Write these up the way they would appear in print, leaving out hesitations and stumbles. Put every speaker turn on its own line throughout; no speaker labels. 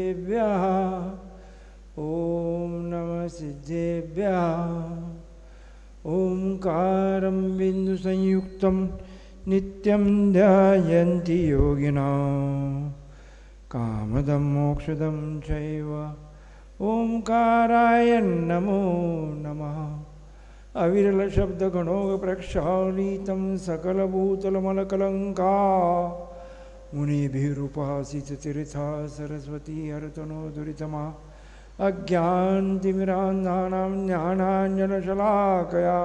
सिद्धेभ्यः ॐ नमः सिद्धेभ्यः। ओंकारं बिन्दुसंयुक्तं नित्यं ध्यायन्ति योगिनः कामदं मोक्षदं चैव ओंकाराय नमो नमः। अविरलशब्दगणोगप्रक्षालितं सकलभूतलमलकलङ्का मुनिभिरुपासिततीर्था सरस्वती हरतनोदुरितमा अज्ञानतिमिरान्धानां ज्ञानाञ्जनशलाकया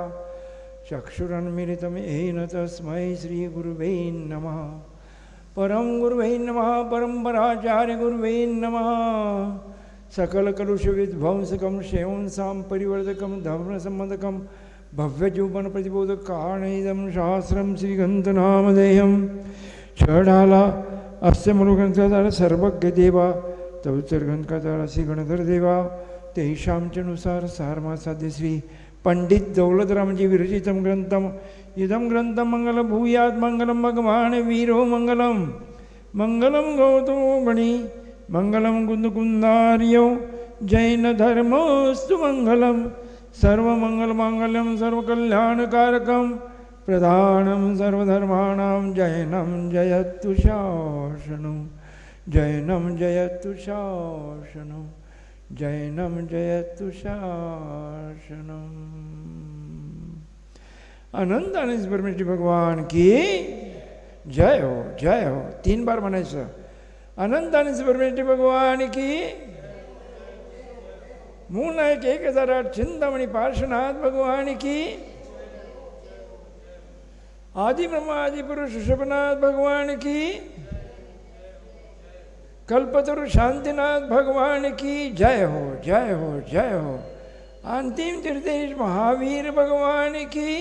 चक्षुरुन्मीलितं येन तस्मै श्रीगुरुवे नमः। परं गुरुवे नमः परम्पराचार्यगुरुवे नमः। सकलकलुषविध्वंसकं शैवंसां परिवर्तकं धर्मसम्मतकं भव्यजौवनप्रतिबोधकारणेदं शास्त्रं श्रीग्रन्थनामधेयं षडाला अस्य मूलग्रन्थधार सर्वज्ञदेवा तवोत्तरग्रंथकार श्री गणधर देवा तेषां च अनुसार सारमासाद्य श्री पंडित दौलतरामजी विरचितं ग्रंथम इदं ग्रंथं मंगल भूयात् मंगलम भगवान वीरो मंगलम मंगलम गौतमो गणी मंगलम कुंदकुंदार्यो जैन धर्मोस्तु मंगलम सर्वमंगलमांगल्यं सर्वकल्याणकारकं प्रधानं सर्वधर्माणां जैनं जयतु शासनं जैनं जयतु शासनं जैनं जयतु शासनं। अनंत अनंत परमेश्वर भगवान की जय हो जय हो। 3 बार म्हणायचं अनंत अनंत परमेश्वर भगवान की। मूल नायक 1008 चिंतामणी पार्श्वनाथ भगवान की। आदि ब्रह्मा आदि पुरुष ऋषभनाथ भगवान की। कल्पतरु शांतिनाथ भगवान की जय हो जय हो जय हो। अंतिम तीर्थेश महावीर भगवान की।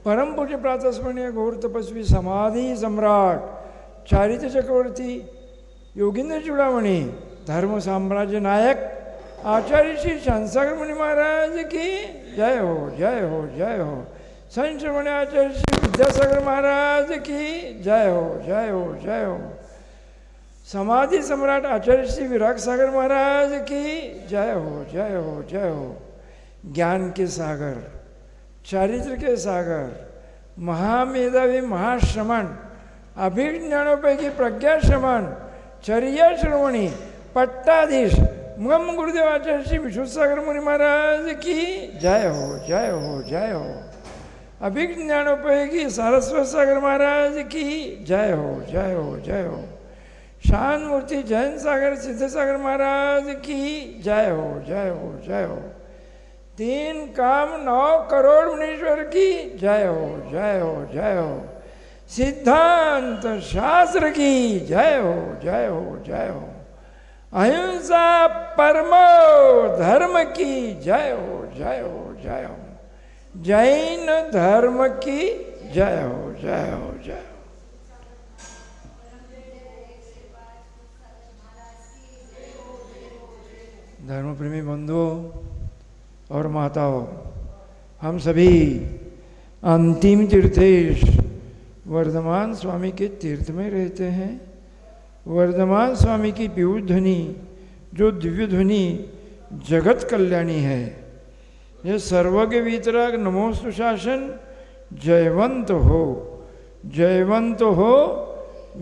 परम पूज्य प्रातस्मरणीय घोर तपस्वी समाधि सम्राट चारित्र चक्रवर्ती योगींद्र चूड़ामणि धर्म साम्राज्य नायक आचार्य श्री शांतासागर मुनि महाराज की जय हो जय हो जय हो। संत श्रवण आचार्य श्री विद्यासागर महाराज की जय हो जय हो जय हो। समाधि सम्राट आचार्य श्री विराग सागर महाराज की जय हो जय हो जय हो। ज्ञान के सागर चारित्र के सागर महामेधावी महाश्रमण अभिज्ञानोपैकी प्रज्ञाश्रमण चर्या श्रवणी पट्टाधीश मम गुरुदेव आचार्य श्री विश्वसागर मुनि महाराज की जय हो जय हो जय हो। अभिज्ञानोपैकी सारस्वत सागर महाराज की जय हो जय हो जय हो। शान मूर्ति जैन सागर सिद्धसागर महाराज की जय हो जय हो जय हो। 3 काम 9 करोड़ मुनीश्वर की जय हो जय हो जय हो। सिद्धांत शास्त्र की जय हो जय हो जय हो। अहिंसा परमो धर्म की जय हो जय हो जय हो। जैन धर्म की जय हो जय हो जय हो। धर्मप्रेमी बंधुओं और माताओं, हम सभी अंतिम तीर्थेश वर्धमान स्वामी के तीर्थ में रहते हैं। वर्धमान स्वामी की पीयूष ध्वनि जो दिव्य ध्वनि जगत कल्याणी है, यह सर्वज्ञ वीतराग नमोस्तु शासन जयवंत हो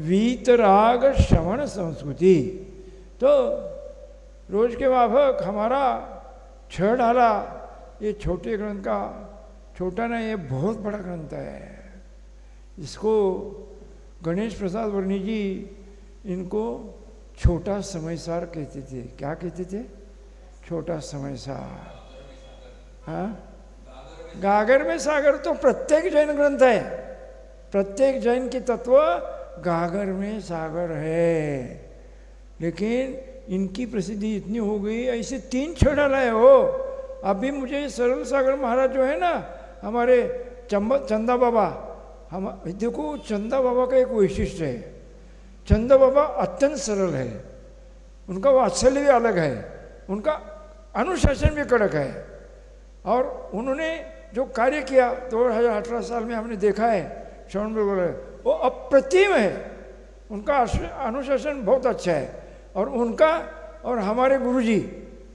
वीतराग श्रवण संस्कृति। तो रोज के माफक हमारा 6 डाला ये छोटे ग्रंथ का छोटा ना, ये बहुत बड़ा ग्रंथ है। इसको गणेश प्रसाद वर्णी जी इनको छोटा समयसार कहते थे। क्या कहते थे? छोटा समयसार। हाँ, गागर में सागर तो प्रत्येक जैन ग्रंथ है। प्रत्येक जैन की तत्व गागर में सागर है, लेकिन इनकी प्रसिद्धि इतनी हो गई, ऐसे 3 छड़ाला है हो। अभी मुझे सरल सागर महाराज जो है ना हमारे चंदा बाबा, हम देखो चंदा बाबा का एक वैशिष्ट्य है। चंदा बाबा अत्यंत सरल है, उनका वात्सल्य भी अलग है, उनका अनुशासन भी कड़क है। और उन्होंने जो कार्य किया 2018 साल में हमने देखा है, श्रवण में बोला वो अप्रतिम है। उनका अनुशासन बहुत अच्छा है। और उनका और हमारे गुरुजी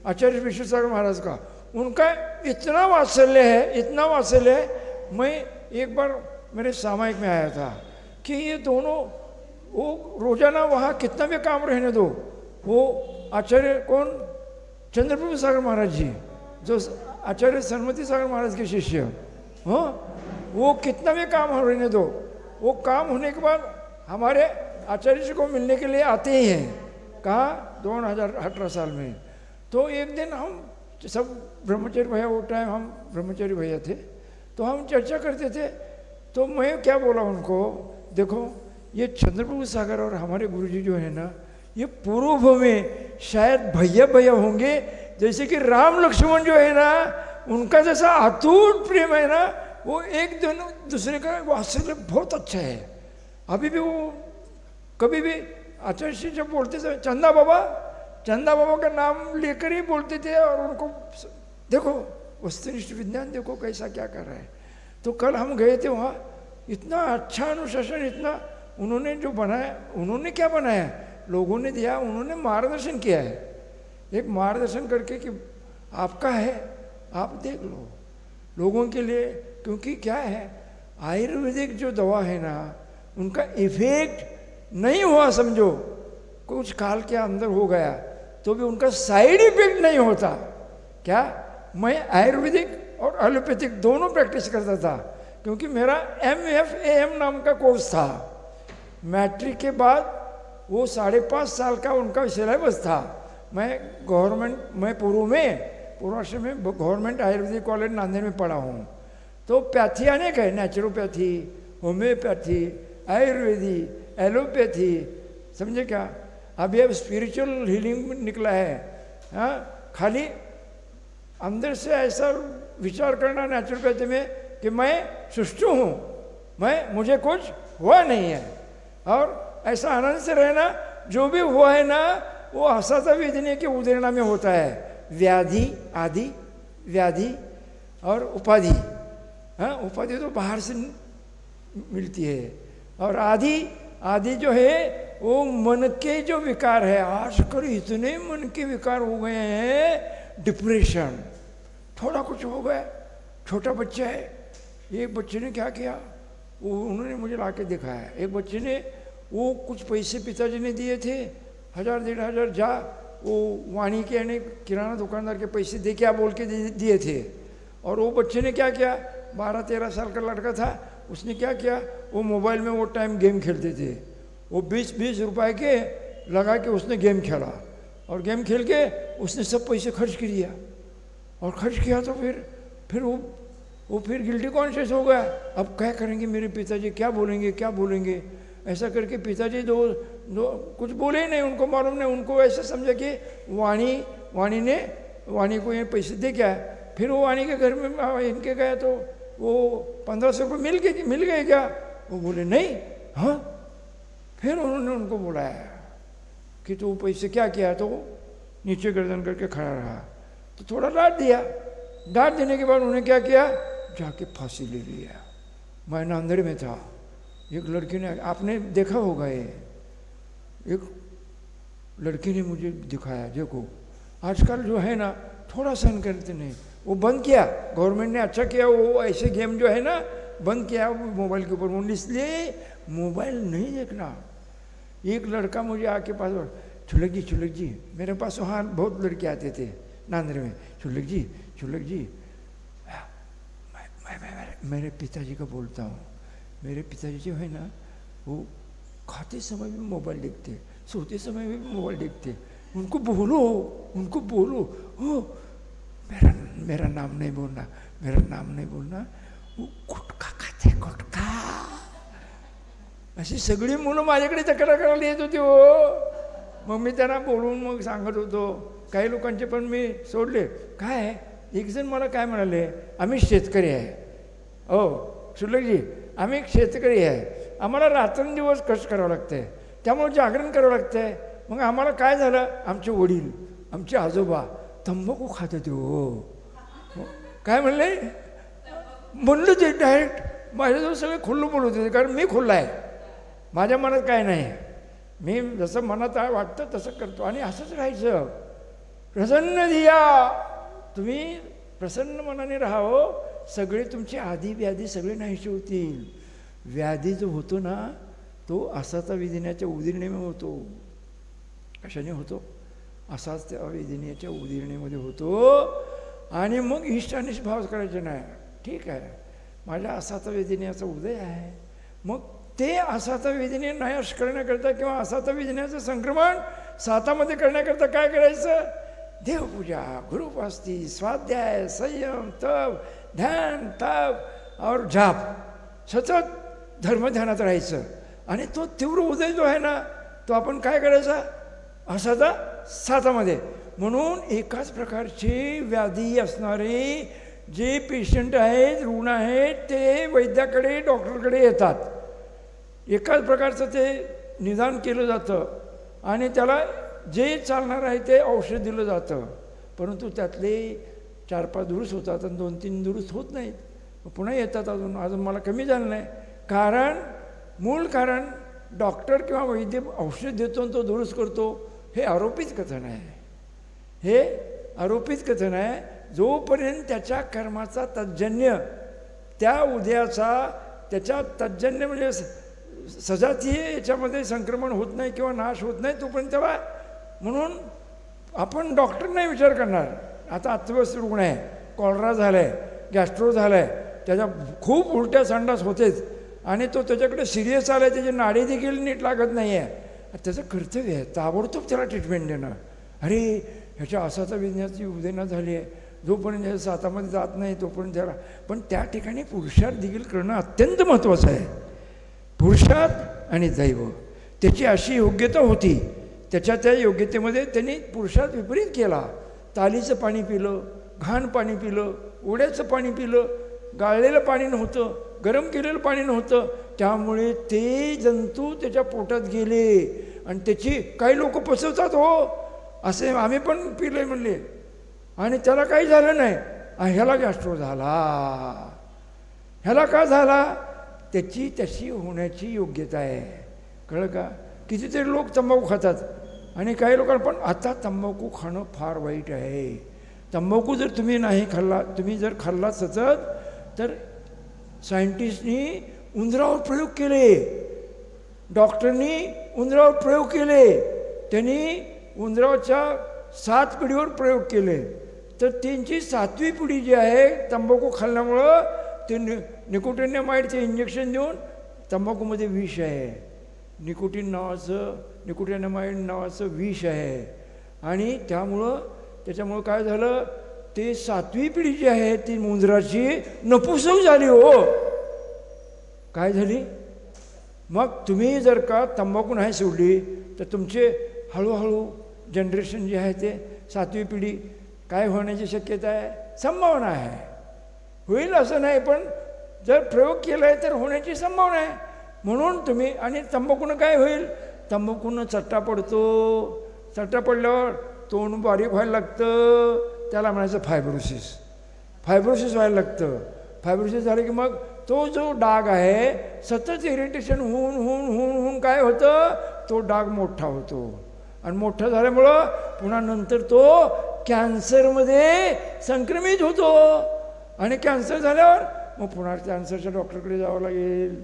आचार्य विश्वसागर महाराज का उनका इतना वात्सल्य है, इतना वात्सल्य है। मैं एक बार मेरे सामायिक में आया था कि ये दोनों वो रोजाना वहाँ कितना भी काम रहने दो, वो आचार्य कौन, चंद्रप्रभु सागर महाराज जी जो आचार्य सरस्वती सागर महाराज के शिष्य, हाँ, वो कितना भी काम हो रहने दो, वो काम होने के बाद हमारे आचार्य जी को मिलने के लिए आते ही हैं। कहाँ 2018 साल में। तो एक दिन हम सब ब्रह्मचारी भैया, वो टाइम हम ब्रह्मचारी भैया थे, तो हम चर्चा करते थे। तो मैं क्या बोला उनको, देखो ये चंद्रप्रभु सागर और हमारे गुरुजी जो है ना, ये पूर्व में शायद भैया भैया होंगे, जैसे कि राम लक्ष्मण जो है ना, उनका जैसा अतूट प्रेम है ना, वो एक दूसरे का वात्सल्य बहुत अच्छा है। अभी भी वो कभी भी आचार्य जी जब बोलते थे चंदा बाबा का नाम लेकर ही बोलते थे। और उनको देखो वस्तुनिष्ठ विज्ञान देखो कैसा क्या कर रहा है। तो कल हम गए थे वहाँ, इतना अच्छा अनुशासन, इतना उन्होंने जो बनाया, उन्होंने क्या बनाया, लोगों ने दिया, उन्होंने मार्गदर्शन किया है। एक मार्गदर्शन करके कि आपका है, आप देख लो लोगों के लिए। क्योंकि क्या है, आयुर्वेदिक जो दवा है ना, उनका इफेक्ट नहीं हुआ समझो, कुछ काल के अंदर हो गया तो भी उनका साइड इफेक्ट नहीं होता। क्या, मैं आयुर्वेदिक और एलोपैथिक दोनों प्रैक्टिस करता था, क्योंकि मेरा MFAM नाम का कोर्स था। मैट्रिक के बाद वो 5.5 साल का उनका सिलेबस था। मैं पूर्वाश्रम में गवर्नमेंट आयुर्वेदिक कॉलेज नांदेड़ में पढ़ा हूँ। तो पैथी अनेक है, नेचुरोपैथी, होम्योपैथी, आयुर्वेदिक, एलोपैथी, समझे क्या। अभी अब स्पिरिचुअल हीलिंग निकला है। हाँ, खाली अंदर से ऐसा विचार करना नेचुरोपैथी में कि मैं सुष्टु हूँ, मुझे कुछ हुआ नहीं है, और ऐसा आनंद से रहना, जो भी हुआ है ना वो हसाता वेदने के उदीर्णा में होता है। व्याधि आदि, व्याधि और उपाधि, हाँ, उपाधि तो बाहर से मिलती है, और आदि जो है वो मन के जो विकार है। आजकल इतने मन के विकार हो गए हैं, डिप्रेशन, थोड़ा कुछ हो गया। छोटा बच्चा है, एक बच्चे ने क्या किया, वो उन्होंने मुझे ला के दिखाया। एक बच्चे ने वो कुछ पैसे पिताजी ने दिए थे, 1000-1500 जा वो वाणी के यानी किराना दुकानदार के पैसे दे के आप बोल के दिए थे। और वो बच्चे ने क्या किया, 12-13 साल का लड़का था, उसने क्या किया, वो मोबाइल में वो टाइम गेम खेलते थे, वो 20-20 रुपए के लगा के उसने गेम खेला, और गेम खेल के उसने सब पैसे खर्च कर दिया। और खर्च किया तो फिर वो फिर गिल्टी कॉन्शियस हो गया। अब क्या करेंगे, मेरे पिताजी क्या बोलेंगे। ऐसा करके पिताजी दो कुछ बोले ही नहीं, उनको मालूम नहीं। उनको ऐसा समझा कि वाणी को ये पैसे दे क्या। फिर वो वाणी के घर में इनके गया तो वो 1500 रुपये मिल गए क्या। वो बोले नहीं। हाँ, फिर उन्होंने उनको बुलाया कि तो पैसे क्या किया। तो नीचे गर्दन करके खड़ा रहा, तो थोड़ा डांट दिया। डांट देने के बाद उन्होंने क्या किया, जाके फांसी ले लिया। मैं नांदेड़ में था, एक लड़की ने, आपने देखा होगा, ये एक लड़की ने मुझे दिखाया, देखो आजकल जो है ना थोड़ा सहन करते नहीं। वो बंद किया, गवर्नमेंट ने अच्छा किया, वो ऐसे गेम जो है ना बंद किया मोबाइल के ऊपर। इसलिए मोबाइल नहीं देखना। एक लड़का मुझे आके पास, छुलक जी मेरे पास वहाँ बहुत लड़के आते थे नांदेड़ में। छुलक जी मैं मेरे पिताजी को बोलता हूँ, मेरे पिताजी जो है ना वो खाते समय भी मोबाइल देखते, सोते समय भी मोबाइल देखते। उनको बोलो ओ मेरा नाम नहीं बोलना। वो गुटखा खाते, गुटखा। अशी सगळी मुलं माझ्याकडे तक्रार करायला येत होती हो। मग मी त्यांना बोलून मग सांगत होतो। काही लोकांचे पण मी सोडले। काय एक जण मला काय म्हणाले, आम्ही शेतकरी आहे। हो सुलगजी, आम्ही शेतकरी आहे, आम्हाला रात्रंदिवस कष्ट करावं लागतंय, त्यामुळे जागरण करावं लागतंय। मग आम्हाला काय झालं, आमचे वडील, आमचे आजोबा तंबाखू खात होते हो। काय म्हणलं ते डायरेक्ट माझ्याजवळ सगळे खुल्लं बोलत होते, कारण मी खुल्ला आहे, माझ्या मनात काय नाही। मी जसं मनात वाटतं तसं करतो आणि असंच राहायचं. प्रसन्न धिया, तुम्ही प्रसन्न मनाने राहावं. सगळे तुमचे आधी व्याधी सगळे नाहीसे होतील. व्याधी जो होतो ना तो असाचा विधिण्याच्या उदिरणेमध्ये होतो. कशाने होतो? असाच त्या वेदिनीच्या उदिरणेमध्ये होतो. आणि मग इष्ट अनिष्ट भाव करायचे नाही. ठीक आहे, माझ्या असाचा वेदिनीचा उदय आहे, मग ते असाचा वेदिनी नाश करण्याकरता किंवा असाचा वेदिनीचं संक्रमण सातामध्ये करण्याकरता काय करायचं? देवपूजा, गुरुपास्ती, स्वाध्याय, संयम, तप, ध्यान, तप और जाप, सतत धर्मध्यानात राहायचं. आणि तो तीव्र उदय जो आहे ना तो आपण काय करायचा? असाचा सातामध्ये. म्हणून एकाच प्रकारची व्याधी असणारे जे पेशंट आहेत, रुग्ण आहेत, ते वैद्याकडे, डॉक्टरकडे येतात. एकाच प्रकारचं ते निदान केलं जातं आणि त्याला जे चालणार आहे ते औषध दिलं जातं. परंतु त्यातले 4-5 दुरुस्त होतात आणि 2-3 दुरुस्त होत नाहीत. पुन्हा येतात अजून मला कमी झालं नाही. कारण मूळ कारण डॉक्टर किंवा वैद्य औषध देतो आणि तो दुरुस्त करतो हे आरोपित कथन आहे. हे आरोपित कथन आहे. जोपर्यंत त्याच्या कर्माचा तज्जन्य, त्या उद्याचा त्याच्या तज्जन्य म्हणजे सजातीय याच्यामध्ये संक्रमण होत नाही किंवा नाश होत नाही तोपर्यंत त्याला. म्हणून आपण डॉक्टर नाही विचार करणार. आता अत्यवस्थ रुग्ण आहे, कॉलरा झाला आहे, गॅस्ट्रो झाला आहे, त्याच्या खूप उलट्या संडास होतेच आणि तो त्याच्याकडे सिरियस आला आहे, त्याची नाडी देखील नीट लागत नाही आहे. त्याचं कर्तव्य आहे ताबडतोब त्याला ट्रीटमेंट देणं. अरे ह्याच्या असाचा विज्ञानाची उदेना झाली आहे, जोपर्यंत ह्या सातामध्ये जात नाही तोपर्यंत त्याला. पण त्या ठिकाणी पुरुषार्थ देखील करणं अत्यंत महत्त्वाचं आहे. पुरुषार्थ आणि दैव त्याची अशी योग्यता होती, त्याच्या त्या योग्यतेमध्ये त्यांनी पुरुषार्थ विपरीत केला. तालीचं पाणी पिलं, घाण पाणी पिलं, ओढ्याचं पाणी पिलं, गाळलेलं पाणी नव्हतं, गरम केलेलं पाणी नव्हतं. त्यामुळे ते जंतू त्याच्या पोटात गेले आणि त्याची काही लोक पचवतात हो, असे आम्ही पण पिले म्हणले आणि त्याला काही झालं नाही. ह्याला गॅस्ट्रो झाला. ह्याला का झाला? त्याची त्याची होण्याची योग्यता आहे. कळलं का? कितीतरी लोक तंबाखू खातात आणि काही लोकांना. पण आता तंबाखू खाणं फार वाईट आहे. तंबाखू जर तुम्ही नाही खाल्ला, तुम्ही जर खाल्ला सतत, तर सायंटिस्टनी उंदरावर प्रयोग केले, डॉक्टरनी उंदरावर प्रयोग केले, त्यांनी उंदराच्या 7 पिढीवर प्रयोग केले. तर त्यांची 7वी पिढी जी आहे तंबाखू खाल्ल्यामुळं ते निकोटिनामाइडचे इंजेक्शन देऊन, तंबाखूमध्ये विष आहे, निकोटिनामाइड नावाचं विष आहे आणि त्याच्यामुळं काय झालं, ते 7वी पिढी जी आहे ती उंदराची नपुसक झाली हो. काय झाली? मग तुम्ही जर का तंबाखू नाही सोडली तर तुमचे हळूहळू जनरेशन जे आहे ते 7वी पिढी काय होण्याची शक्यता आहे? संभावना आहे. होईल असं नाही, पण जर प्रयोग केला आहे तर होण्याची संभावना आहे. म्हणून तुम्ही. आणि तंबाखूनं काय होईल? तंबाखूनं चट्टा पडतो. चट्टा पडल्यावर तोंड बारीक व्हायला लागतं, त्याला म्हणायचं फायब्रोसिस व्हायला लागतं. फायब्रोसिस झालं की मग तो जो डाग आहे सतत इरिटेशन होऊन होऊन होऊन होऊन काय होतं, तो डाग मोठा होतो आणि मोठा झाल्यामुळं पुन्हा नंतर तो कॅन्सरमध्ये संक्रमित होतो. आणि कॅन्सर झाल्यावर मग पुन्हा कॅन्सरच्या डॉक्टरकडे जावं लागेल.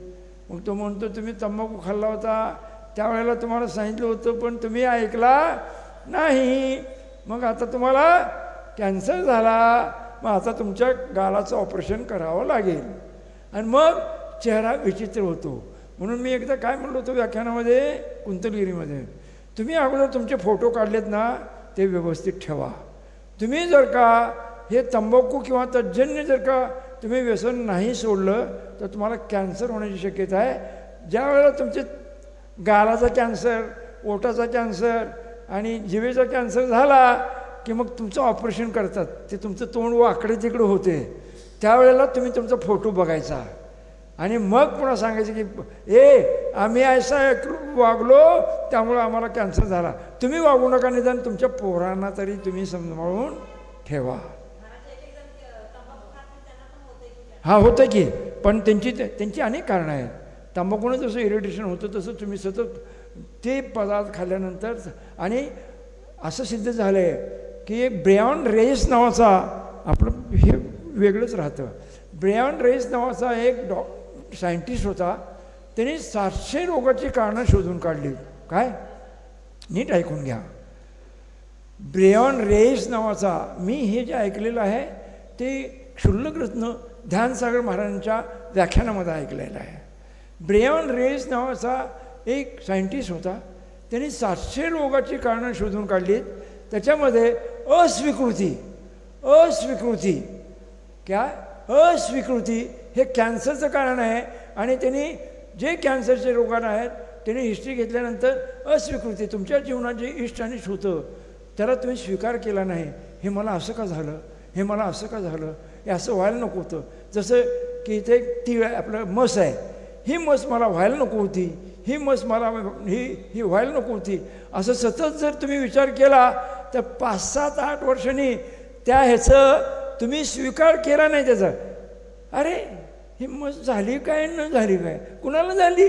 मग तो म्हणतो तुम्ही तंबाखू खाल्ला होता, त्यावेळेला तुम्हाला सांगितलं होतं पण तुम्ही ऐकला नाही, मग आता तुम्हाला कॅन्सर झाला, मग आता तुमच्या गालाचं ऑपरेशन करावं लागेल. आणि मग चेहरा विचित्र होतो. म्हणून मी एकदा काय म्हणलो होतो व्याख्यानामध्ये, कुंतलगिरीमध्ये, तुम्ही अगोदर तुमचे फोटो काढलेत ना ते व्यवस्थित ठेवा. तुम्ही जर का हे तंबाखू किंवा तज्जन्य जर का तुम्ही व्यसन नाही सोडलं तर तुम्हाला कॅन्सर होण्याची शक्यता आहे. ज्या वेळेला तुमचे गालाचा कॅन्सर, ओठाचा कॅन्सर आणि जिभेचा कॅन्सर झाला की मग तुमचं ऑपरेशन करतात, ते तुमचं तोंड वाकडे तिकडे होते, त्यावेळेला तुम्ही तुमचा फोटो बघायचा आणि मग पुन्हा सांगायचं की आम्ही ऐसा वागलो त्यामुळं आम्हाला कॅन्सर झाला. तुम्ही वागू नका, निदान तुमच्या पोरांना तरी तुम्ही सांभाळून ठेवा. हा होतं की, पण त्यांची अनेक कारणं आहेत. तंबाखूनं जसं इरिटेशन होतं तसं तुम्ही सतत ते पदार्थ खाल्ल्यानंतर. आणि असं सिद्ध झालं आहे की एक ब्रायन रेस नावाचा, आपलं हे वेगळंच राहतं, ब्रायन रेस नावाचा एक सायंटिस्ट होता. त्याने 700 रोगाची कारणं शोधून काढली. काय? नीट ऐकून घ्या. ब्रायन रेस नावाचा, मी हे जे ऐकलेलं आहे ते क्षुल्लकरत्न ध्यानसागर महाराजांच्या व्याख्यानामध्ये ऐकलेलं आहे. ब्रायन रेस नावाचा एक सायंटिस्ट होता. त्यांनी 700 रोगाची कारणं शोधून काढलीत. त्याच्यामध्ये अस्वीकृती अस्वीकृती हे कॅन्सरचं कारण आहे. आणि त्यांनी जे कॅन्सरचे रोगानं आहेत त्यांनी हिस्ट्री घेतल्यानंतर अस्वीकृती, तुमच्या जीवनात जे इष्ट अनिष्ट होतं त्याला तुम्ही स्वीकार केला नाही. हे मला असं का झालं, हे मला असं का झालं, हे असं व्हायला नको होतं. जसं की इथे ती आपलं म्हस आहे, ही म्हस मला व्हायला नको होती, ही म्हस मला ही व्हायला नको होती. असं सतत जर तुम्ही विचार केला तर 5-7-8 वर्षांनी त्या ह्याचं तुम्ही स्वीकार केला नाही त्याचा. अरे ही म्हस झाली काय न झाली काय, कुणाला झाली?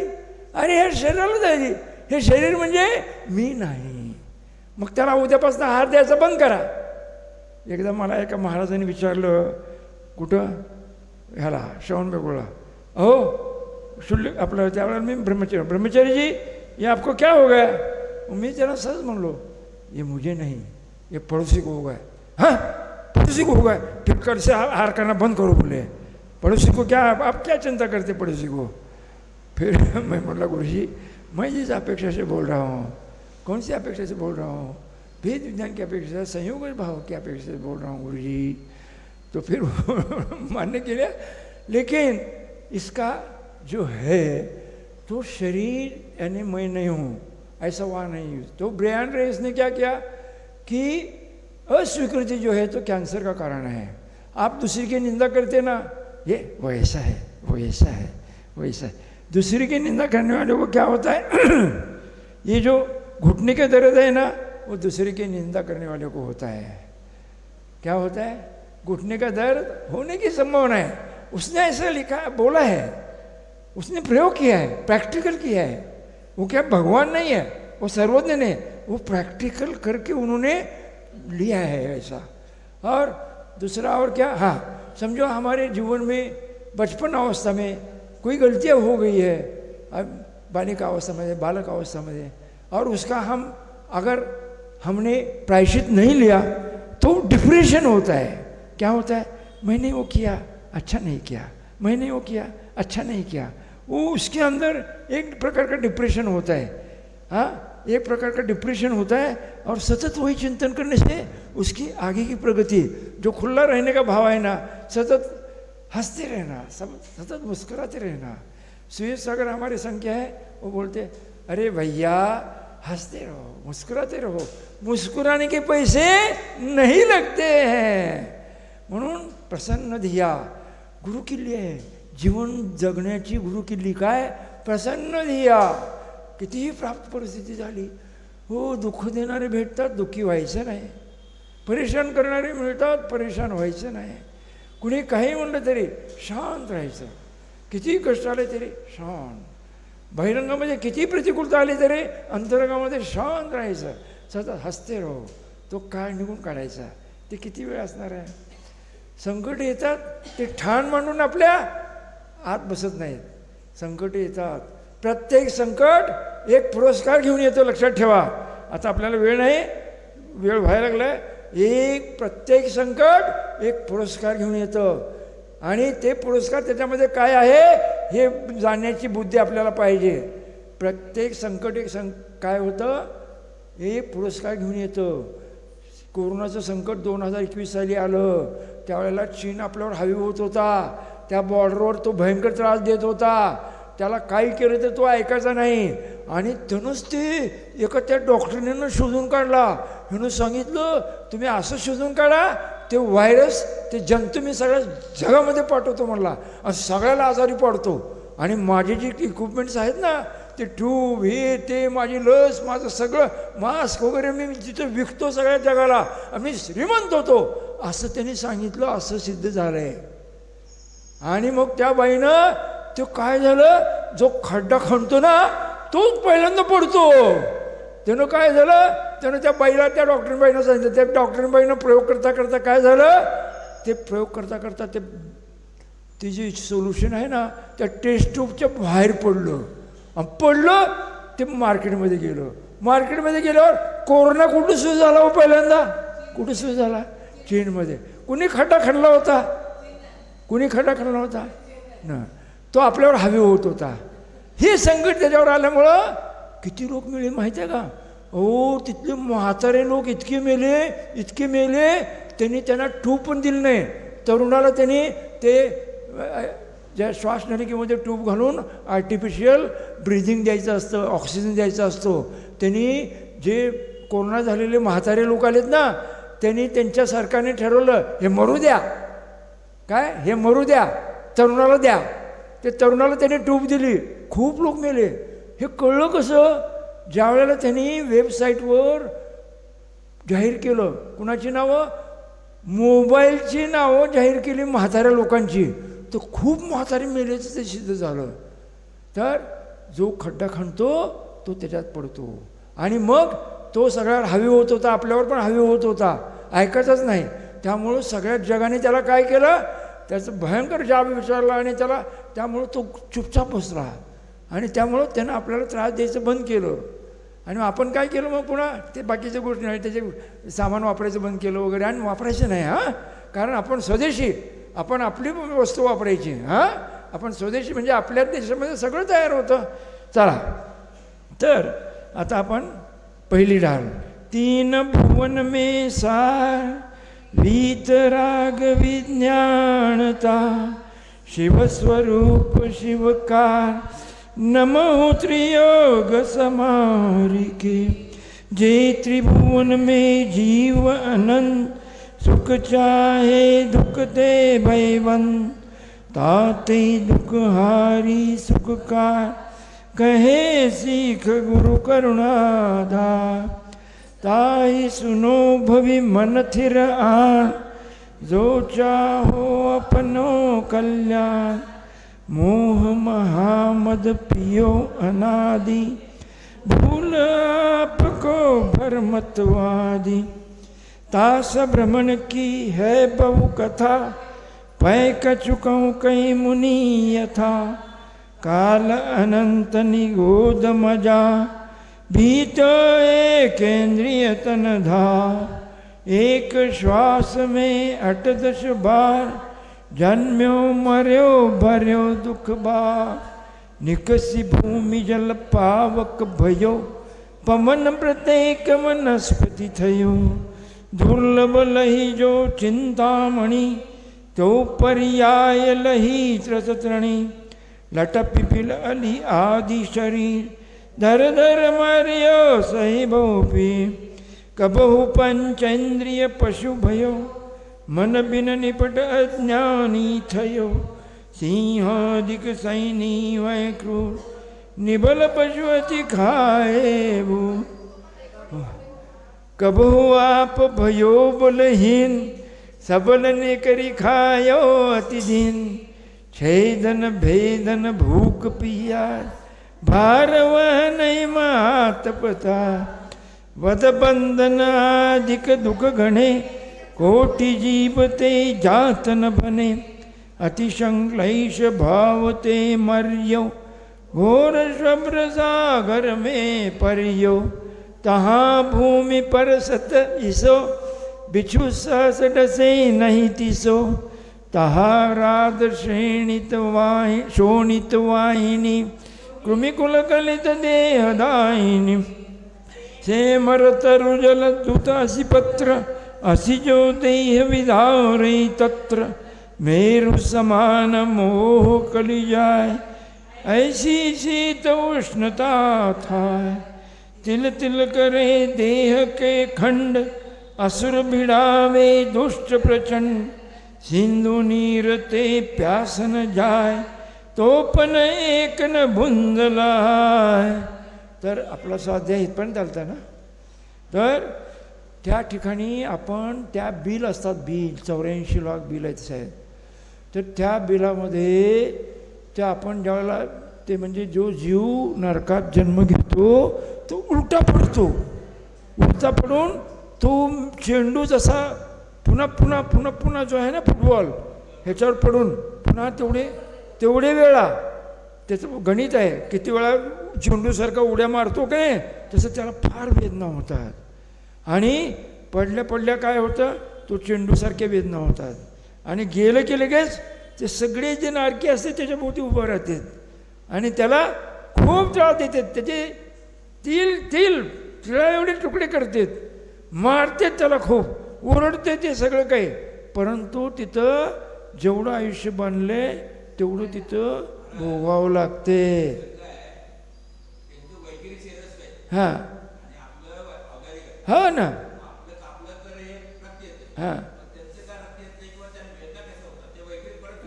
अरे ह्या शरीराला झाली. हे शरीर म्हणजे मी नाही. मग त्याला उद्यापासून आहार द्यायचा बंद करा. एकदा मला एका महाराजांनी विचारलं, कुठं ह्याला श्रवणबेळगोळा, अहो शुल्क आपलं, त्यावेळेला मी ब्रह्मचारी जी ये आपको क्या हो गया? मी त्याला सहज म्हणलो, ये मुझे नहीं, ये पड़ोसी को हो गया. हाँ पड़ोसी को हो गया, फिर कल से आहार करना बंद करो बोले. पड़ोसी को क्या, आप क्या चिंता करते पड़ोसी को? फिर मैं बोला, गुरुजी मैं जिस अपेक्षा से बोल रहा हूँ, कौन सी अपेक्षा से बोल रहा हूँ? वेद विज्ञान की अपेक्षा, संयोग भाव की अपेक्षा से बोल रहा हूँ गुरुजी. तो फिर मान्य किया. लेकिन इसका जो है तो शरीर यानी मैं नहीं हूँ, ऐसा वहाँ नहीं. तो ब्रायन रेस ने क्या किया कि अस्वीकृति जो है तो कैंसर का कारण है. आप दूसरी की निंदा करते ना, ये वो ऐसा है, वो ऐसा है, वो ऐसा है. दूसरी की निंदा करने वाले को क्या होता है ये जो घुटने के दर्द है ना, वो दूसरे की निंदा करने वाले को होता है. क्या होता है? घुटने का दर्द होने की संभावना है. उसने ऐसा लिखा बोला है, उसने प्रयोग किया है, प्रैक्टिकल किया है. वो क्या भगवान नहीं है, वो सर्वज्ञ नहीं, वो प्रैक्टिकल करके उन्होंने लिया है ऐसा. और दूसरा और क्या, हाँ समझो हमारे जीवन में बचपन अवस्था में कोई गलतियाँ हो गई है, बालिका अवस्था में, बालक अवस्था में, और उसका हम अगर हमने प्रायश्चित नहीं लिया तो डिप्रेशन होता है. क्या होता है? मैंने वो किया, अच्छा नहीं किया, मैंने वो किया, अच्छा नहीं किया. वो उसके अंदर एक प्रकार का डिप्रेशन होता है. हाँ, एक प्रकार का डिप्रेशन होता है. और सतत वही चिंतन करने से उसकी आगे की प्रगति, जो खुला रहने का भाव है ना, सतत हंसते रहना, सतत मुस्कुराते रहना. सुरेश सागर हमारे संख्या है, वो बोलते अरे भैया हंसते रहो, मुस्कुराते रहो, मुस्कुराने के पैसे नहीं लगते हैं. म्हणून प्रसन्न धिया गुरुकिल्ली आहे. जीवन जगण्याची गुरुकिल्ली काय? प्रसन्न धिया. कितीही प्राप्त परिस्थिती झाली, हो दुःख देणारे भेटतात, दुःखी व्हायचं नाही. परेशान करणारे मिळतात, परेशान व्हायचं नाही. कुणी काही म्हणलं तरी शांत राहायचं. कितीही कष्ट आले तरी शांत. बहिरंगामध्ये किती प्रतिकूलता आली तरी अंतरंगामध्ये शांत राहायचं. सतत हसते राहो. तो काळ निघून काढायचा. ते किती वेळ असणार आहे? संकट येतात ते ठाण मांडून आपल्या आत बसत नाहीत. संकट येतात, प्रत्येक संकट एक पुरस्कार घेऊन येतो, लक्षात ठेवा. आता आपल्याला वेळ नाही, वेळ व्हायला लागलाय. एक प्रत्येक संकट एक पुरस्कार घेऊन येतं. आणि ते पुरस्कार त्याच्यामध्ये काय आहे हे जाणण्याची बुद्धी आपल्याला पाहिजे. प्रत्येक संकट एक काय होतं, एक पुरस्कार घेऊन येतं. कोरोनाचं संकट 2021 साली आलं. त्यावेळेला चीन आपल्यावर हवी होत होता. त्या बॉर्डरवर तो भयंकर त्रास देत होता. त्याला काही केलं तर तो ऐकायचा नाही. आणि त्यानंच ते एका त्या डॉक्टरने शोधून काढला. ह्यानं सांगितलं तुम्ही असं शोधून काढा, ते व्हायरस, ते जंतू मी सगळ्या जगामध्ये पाठवतो म्हणला, आणि सगळ्याला आजारी पाडतो. आणि माझे जे इक्विपमेंट्स आहेत ना, ते ट्यूब हे ते माझी लस, माझं सगळं मास्क वगैरे मी तिथं विकतो सगळ्या जगाला, मी श्रीमंत होतो, असं त्यांनी सांगितलं. असं सिद्ध झालं आहे. आणि मग त्या बाईनं ते काय झालं, जो खड्डा खणतो ना तोच पहिल्यांदा पडतो. त्यानं काय झालं, त्यानं त्या बाईला, त्या डॉक्टरबाईनं सांगितलं. त्या डॉक्टरबाईनं प्रयोग करता करता काय झालं, ते प्रयोग करता करता ते जे सोल्युशन आहे ना त्या टेस्ट ट्यूबच्या बाहेर पडलं. पडलं ते मार्केटमध्ये गेलं. मार्केटमध्ये गेल्यावर कोरोना कुठं सुरू झाला हो पहिल्यांदा, कुठं सुरू झाला, चीनमध्ये. कुणी खड्डा खणला होता, कुणी खड्डा खणला होता ना, तो आपल्यावर हवी होत होता. हे संकट त्याच्यावर आल्यामुळं किती लोक मेले माहिती आहे का. हो, तिथले म्हातारे लोक इतके मेले, त्यांना ट्यूब पण दिलं नाही. तरुणाला त्यांनी ते ज्या श्वासनलिकेमध्ये ट्यूब घालून आर्टिफिशियल ब्रिदिंग द्यायचं असतं, ऑक्सिजन द्यायचा असतो. त्यांनी जे कोरोना झालेले म्हातारे लोक आलेत ना, त्यांनी त्यांच्या सरकारने ठरवलं हे मरू द्या, काय हे मरू द्या, तरुणाला द्या. ते तरुणाला त्यांनी ट्यूब दिली. खूप लोक मेले. हे कळलं कसं, ज्या वेळेला त्यांनी वेबसाईटवर जाहीर केलं, कुणाची नावं, मोबाईलची नावं जाहीर केली म्हाताऱ्या लोकांची, तर खूप म्हातारे मेलेचं ते सिद्ध झालं. तर जो खड्डा खणतो तो त्याच्यात पडतो. आणि मग तो सगळ्यावर हवी होत होता, आपल्यावर पण हवी होत होता, ऐकायचंच नाही. त्यामुळं सगळ्या जगाने त्याला काय केलं, त्याचं भयंकर जाब विचारला आणि त्यामुळं तो चुपचाप बसला. आणि त्यामुळं त्यानं आपल्याला त्रास द्यायचं बंद केलं. आणि आपण काय केलं मग पुन्हा ते बाकीच्या गोष्टी नाही, त्याचे सामान वापरायचं बंद केलं वगैरे. आणि वापरायचं नाही हां, कारण आपण स्वदेशी, आपण आपली वस्तू वापरायची. हां, आपण स्वदेशी म्हणजे आपल्या देशामध्ये सगळं तयार होतं. चला, तर आता आपण पहिली ढाल. तीन भुवन में सार वीतराग विज्ञानता शिवस्वरूप शिवकार नमो त्रियोग समारिके. जे त्रिभुवन में जीव अनंत सुख चाहे दुख दे भयवंत ताते दुख हारी सुखकार कहे सीख गुरु करुणाधार. ताई सुनो भवि मन थिर आन जो चाहो अपनो कल्याण. मोह महामद पियो अनादि भूल आपको भरमतवादी. तास भ्रमण की है बहु कथा पै कचुकऊँ कई मुनि यथा. काल अनंत निगोद मजा भीत एक इंद्रिय तन धार. एक श्वास में 8-10 बार जन्म्यो मर्यो भर्यो दुख बार. निकसी भूमि जल पावक भयो पवन प्रत्येक वनस्पति थयो. दुर्लभ लही जो चिंतामणि तो पर्याय लही त्रसत्रणी. लट पिपिल अली आदि शरीर धर धर मर्यो सही भोपी. कबहु पंचेन्द्रिय पशु भयो मन बिन निपट अज्ञानी थयो. सिंहादिक सैनी वै क्रूर निबल पशु अति खाए वो. कबहु आप भयो बलहीन सबल ने करी खायो अति दिन. छेदन भेदन भूख पियास भार वह नहीं मात पता. वध बंधन अधिक दुख घणे कोटि जीव ते जात न बने. अतिशंक्लेश भाव ते मर्यो घोर शुभ्र सागर में परियो. तहाँ भूमि पर सत इसो बिछु सहस डसे नहीं तिसो. तहाँ राध शोणित वाहिनी कृमिकुल कलित देहदायिनी. सेमर तरुजल दुतासी पत्र असि जो देह विधारे तत्र. मेरु समान मोह कली जाए ऐसी शीत उष्णता थाय. तिल तिल करे देह के खंड असुर भिड़ावे दुष्ट प्रचंड. सिंधु नीर ते प्यास न जाय तो पण एक न भुंजलाय. तर आपला स्वाध्याय इथपर्यंत आलता ना. तर त्या ठिकाणी आपण त्या बिल असतात, बिल 84 लाख बिल आहेत साहेब. तर त्या बिलामध्ये त्या आपण ज्यावेळेला ते म्हणजे जो जीव नरकात जन्म घेतो तो उलटा पडतो. उलटा पडून तो चेंडू जसा पुन्हा पुन्हा पुन्हा पुन्हा जो आहे ना फुटबॉल ह्याच्यावर पडून पुन्हा तेवढे वेळा त्याचं गणित आहे, किती वेळा चेंडूसारखा उड्या मारतो का नाही, तसं त्याला फार वेदना होतात. आणि पडल्या पडल्या काय होतं, तो चेंडूसारख्या वेदना होतात. आणि गेलं की लगेच ते सगळे जे नारकी असते त्याच्याभोवती उभं राहतात आणि त्याला खूप त्रास देतात. त्याचे तिळा एवढे तुकडे करतात, मारतात त्याला, खूप ओरडते ते सगळं काही. परंतु तिथं जेवढं आयुष्य बांधले तेवढं तिथं भोगावं लागते. हां हो ना. हां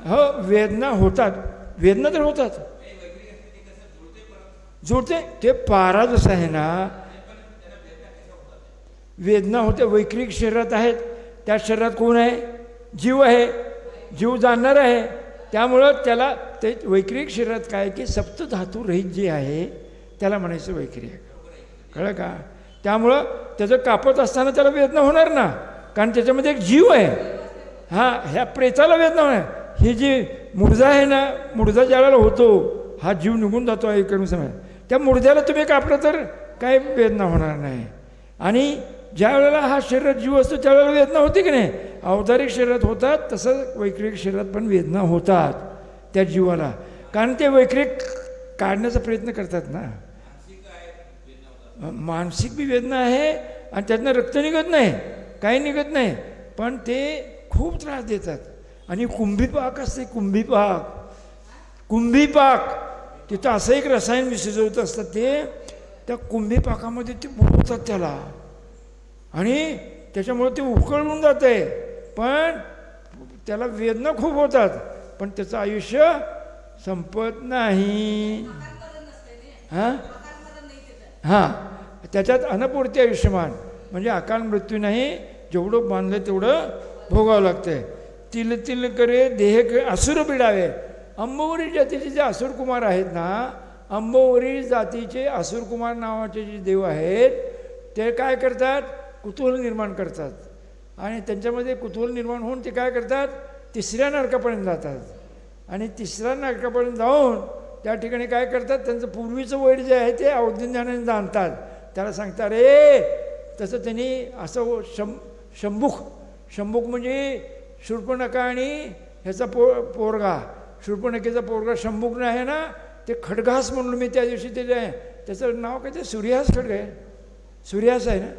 हो, वेदना होतात, वेदना तर होतात. जुळते ते पारा जसं आहे ना, वेदना होते. वैक्रिक शरीरात आहेत, त्या शरीरात कोण आहे, जीव आहे, जीव जाणणार आहे. त्यामुळं त्याला ते वैक्रिक शरीरात काय की सप्तधातू रहित जे आहे त्याला म्हणायचं वैक्रिक, कळलं का. त्यामुळं त्याचं कापत असताना त्याला वेदना होणार ना, कारण त्याच्यामध्ये एक जीव आहे. हां, ह्या प्रेताला वेदना होणार. ही जी मुर्जा आहे ना, मुर्जा ज्यावेळेला होतो हा जीव निघून जातो आहे इकडून समय, त्या मुर्द्याला तुम्ही कापलं तर काय वेदना होणार नाही. आणि ज्या वेळेला हा शरीरात जीव असतो त्यावेळेला वेदना होती की नाही. अवतारिक शरीरात होतात तसं वैक्रिक शरीरात पण वेदना होतात त्या जीवाला, कारण ते वैक्रिक काढण्याचा प्रयत्न करतात ना. मानसिक बी वेदना आहे आणि त्यातनं रक्त निघत नाही, काही निघत नाही, पण ते खूप त्रास देतात. आणि कुंभीपाक असते, कुंभीपाक तिथं असं एक रसायन विसर्जित असतं, ते त्या कुंभीपाकामध्ये ते बुडवतात त्याला आणि त्याच्यामुळे ते उकळून जाते. पण त्याला वेदना खूप होतात, पण त्याचं आयुष्य संपत नाही. हां हां, त्याच्यात अनपूर्ती आयुष्यमान म्हणजे अकाल मृत्यू नाही, जेवढं बांधलं तेवढं भोगावं लागतंय. तिल तिल करे देह असुर बिडावे. अंबवरी जातीचे जे असुरकुमार आहेत ना, अंबवरी जातीचे असुरकुमार नावाचे जे देव आहेत ते काय करतात, कुतूहल निर्माण करतात. आणि त्यांच्यामध्ये कुतूहल निर्माण होऊन ते काय करतात, तिसऱ्या नरकापर्यंत जातात. आणि तिसऱ्या नरकापर्यंत जाऊन त्या ठिकाणी काय करतात, त्यांचं पूर्वीचं वैर जे आहे ते अवज्ञानाने जाणतात. त्याला सांगतात रे, तसं त्यांनी असं शंभुक म्हणजे शूर्पणखा आणि ह्याचा पोरगा, शूर्पणखेचा पोरगा शंभुक आहे ना, ते खडगास म्हणलो मी त्या दिवशी. ते आहे त्याचं नाव काय, ते सूर्यहास खडग आहे, सूर्यहास आहे ना,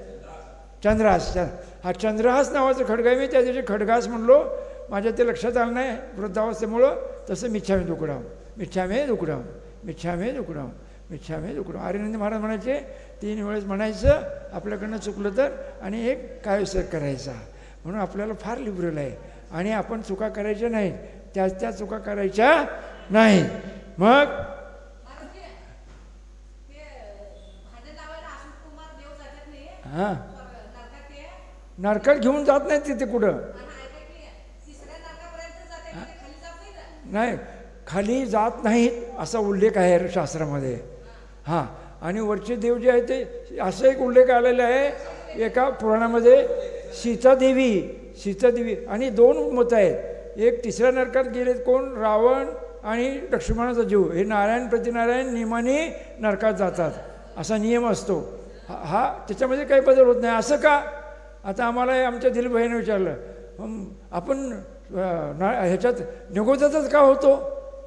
चंद्रहास. हा चंद्रहास नावाचं खडग आहे. मी त्या दिवशी खडगास म्हणलो, माझ्या ते लक्षात आलं नाही वृद्धावस्थेमुळं. तसं मिच्छामी दुकडाव, मिच्छामे दुकडाव, मिच्छामे दुकडाव, मिच्छामे दुकडाव. आर्यनंद महाराज म्हणायचे 3 वेळेस म्हणायचं आपल्याकडनं चुकलं तर, आणि एक कायसर करायचा. म्हणून आपल्याला फार लिबरल आहे आणि आपण चुका करायच्या नाहीत, त्या चुका करायच्या नाही. मग हां, नरकात घेऊन जात नाही तिथे कुठं नाही, खाली जात नाहीत असा उल्लेख आहे शास्त्रामध्ये. हां, आणि वरचे देव जे आहे ते असं एक उल्लेख आलेला आहे एका पुराणामध्ये, सीतादेवी आणि 2 मतं आहेत. एक तिसऱ्या नरकात गेलेत कोण, रावण आणि लक्ष्मणाचा जीव. हे नारायण प्रतिनारायण नियमाने नरकात जातात असा नियम असतो. हा त्याच्यामध्ये काही बदल होत नाही. असं का, आता आम्हाला आमच्या दिलीप भाईने विचारलं, आपण ह्याच्यात निगोदातच का होतो.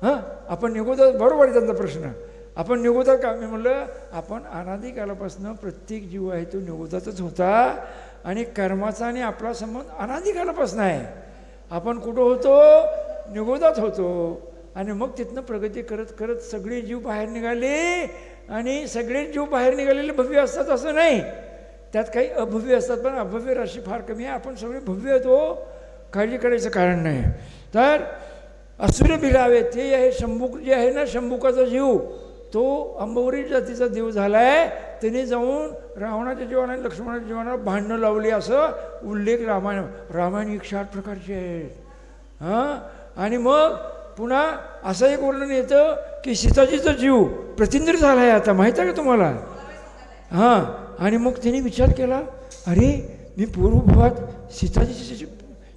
हां, आपण निगोदात, बरोबर आहे त्यांचा प्रश्न, आपण निगोदात का. मी म्हणलं आपण अनादिकालापासून प्रत्येक जीव आहे तो निगोदातच होता आणि कर्माचा आणि आपला संबंध अनादिकालापासून आहे. आपण कुठं होतो, निगोदात होतो. आणि मग तिथनं प्रगती करत करत सगळे जीव बाहेर निघाले. आणि सगळे जीव बाहेर निघालेले भव्य असतात असं नाही, त्यात काही अभव्य असतात, पण अभव्य राशी फार कमी आहे. आपण सगळे भव्य येतो, काळजी करायचं कारण नाही. तर असुर भिडावे ते आहे शंभूक जे आहे ना, शंभुकाचा जीव तो अंबवरी जातीचा देव झाला आहे. त्याने जाऊन रावणाच्या जीवाला आणि लक्ष्मणाच्या जीवाला भांडणं लावली असं उल्लेख रामायण 108 प्रकारचे आहेत. हां, आणि मग पुन्हा असं एक वर्णन येतं की सीताजीचा जीव प्रतिंद्र झाला आहे आता, माहीत आहे का तुम्हाला? हां. आणि मग त्यांनी विचार केला, अरे मी पूर्वभावात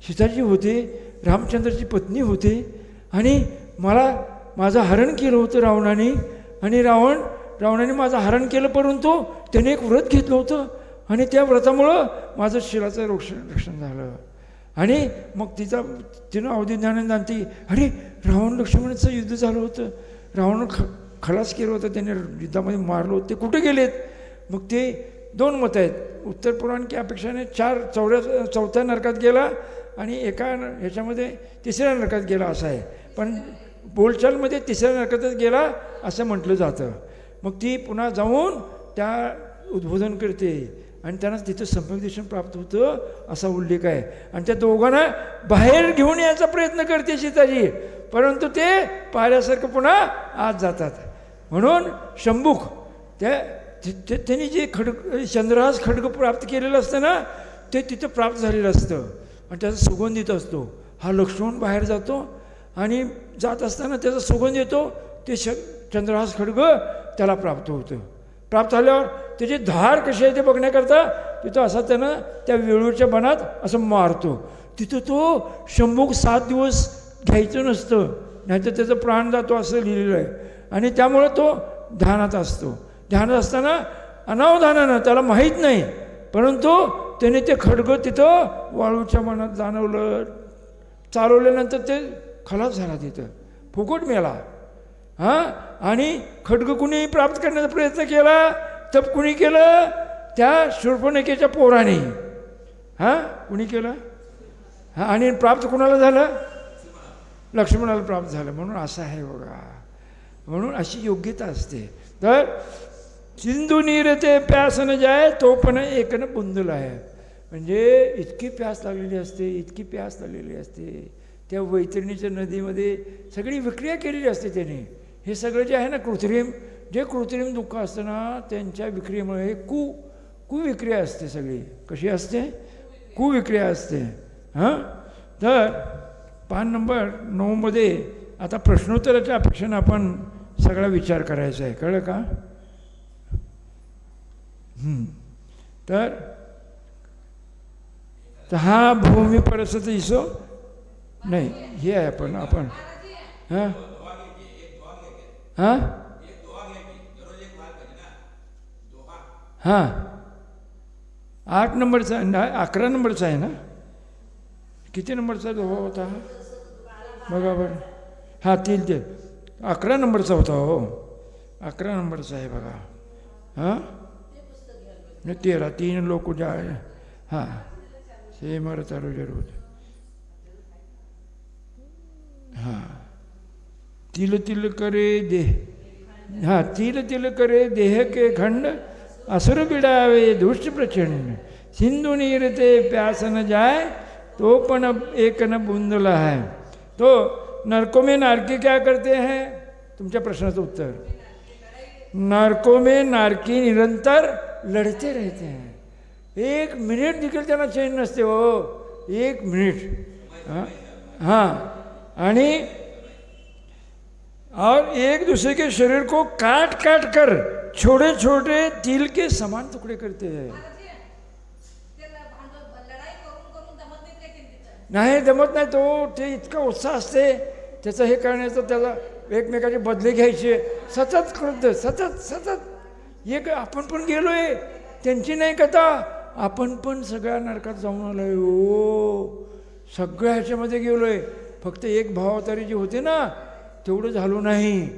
सीताजी होते, रामचंद्राची पत्नी होते, आणि माझं हरण केलं होतं रावणाने, आणि रावणाने माझं हरण केलं, परंतु त्याने एक व्रत घेतलं होतं, आणि त्या व्रतामुळं माझं शिलाचं रक्षण झालं. आणि मग तिनं अवधी ज्ञान जाणती, अरे रावण लक्ष्मणाचं युद्ध झालं होतं, रावण खलास केलं होतं, त्याने युद्धामध्ये मारलं होतं, ते कुठे गेलेत? मग ते 2 मतं आहेत. उत्तर पुराण की अपेक्षाने 4 नरकात गेला, आणि एका ह्याच्यामध्ये 3ऱ्या नरकात गेला असं आहे, पण बोलचालमध्ये 3ऱ्या नरकातच गेला असं म्हटलं जातं. मग ती पुन्हा जाऊन त्या उद्बोधन करते, आणि त्यांना तिथं सम्यक प्राप्त होतं असा उल्लेख आहे. आणि त्या दोघांना बाहेर घेऊन यायचा प्रयत्न करते सीताजी, परंतु ते पाहिल्यासारखं पुन्हा आत जातात. म्हणून शंभूक त्यांनी जे चंद्रहास खड्ग प्राप्त केलेलं असतं ना, ते तिथं प्राप्त झालेलं असतं, आणि त्याचा सुगंध येत असतो. हा लक्ष्मण बाहेर जातो, आणि जात असताना त्याचा सुगंध येतो, ते चंद्रहास खड्ग त्याला प्राप्त होतं. प्राप्त झाल्यावर त्याची धार कशी आहे ते बघण्याकरता तिथं असा त्यानं त्या वेळूच्या बनात असं मारतो. तिथं तो शंभूक 7 दिवस घ्यायचं नसतं, नाहीतर त्याचा प्राण जातो असं लिहिलेलं आहे. आणि त्यामुळं तो ध्यानात असतो. ध्यानात असताना अनावधानानं, त्याला माहीत नाही, परंतु त्याने ते खड्ग तिथं वाळूच्या मनात जाणवलं, चालवल्यानंतर ते खलास झाला, तिथं फुकट मेला. हां. आणि खड्ग कुणी प्राप्त करण्याचा प्रयत्न केला, तप कुणी केलं? त्या शूर्पणखेच्या पोराने. हां. कुणी केलं? हां. आणि प्राप्त कुणाला झालं? लक्ष्मणाला प्राप्त झालं. म्हणून असं आहे बघा, म्हणून अशी योग्यता असते. तर सिंधू नीर ते प्यास न जाय, तो पण एकन बुंदल आहे. म्हणजे इतकी प्यास लागलेली असते, इतकी प्यास लागलेली असते, त्या वैतरणीच्या नदीमध्ये सगळी विक्रिया केलेली असते त्याने. हे सगळं जे आहे ना कृत्रिम दुःख असतं ना, त्यांच्या विक्रियेमुळे कुविक्रिया असते सगळी. कशी असते? कुविक्रिया असते. हां. तर पान नंबर 9मध्ये आता प्रश्नोत्तराच्या अपेक्षेनं आपण सगळा विचार करायचा आहे, कळलं का? तर हा भूमी परसत इसो नाही, हे आहे आपण हां हां हां 8 नंबरचा 11 नंबरचा आहे ना? किती नंबरचा दोहा होता बघा बरं. हां ते 11 नंबरचा होता. हो 11 नंबरचा आहे बघा. हां 13 3 लोक ज्या आहे. हां से मर चालू जरूर. हां तिल तिल करे देह. हां तिल तिल करे देह के खंड, असुर बिडावे दुष्ट प्रचंड, सिंधु नीर ते प्यास न जाए, तो पण एक न बुंदला है. तो नरकों में नारकी क्या करते हैं? तुमच्या प्रश्नाचं उत्तर, नरकों में नारकी निरंतर लढते रहते हैं. 1 मिनिट देखील त्यांना चैन नसते हो, 1 मिनिट. हां आणि और एक दूसरे के शरीर को काट काट कर छोटे छोटे तिल के समान टुकड़े करते हैं. नाही जमत नाही. तो ते इतका उत्साह असते त्याचं हे करण्याचं, त्याचा एकमेकाचे बदले घ्यायचे, सतत करत सतत एक. आपण पण गेलो आहे त्यांची नाही कथा, आपण पण सगळ्या नरकात जाऊन आलो आहे हो, सगळ्या ह्याच्यामध्ये गेलो आहे. फक्त एक भावातारी जी होते ना तेवढं झालो नाही,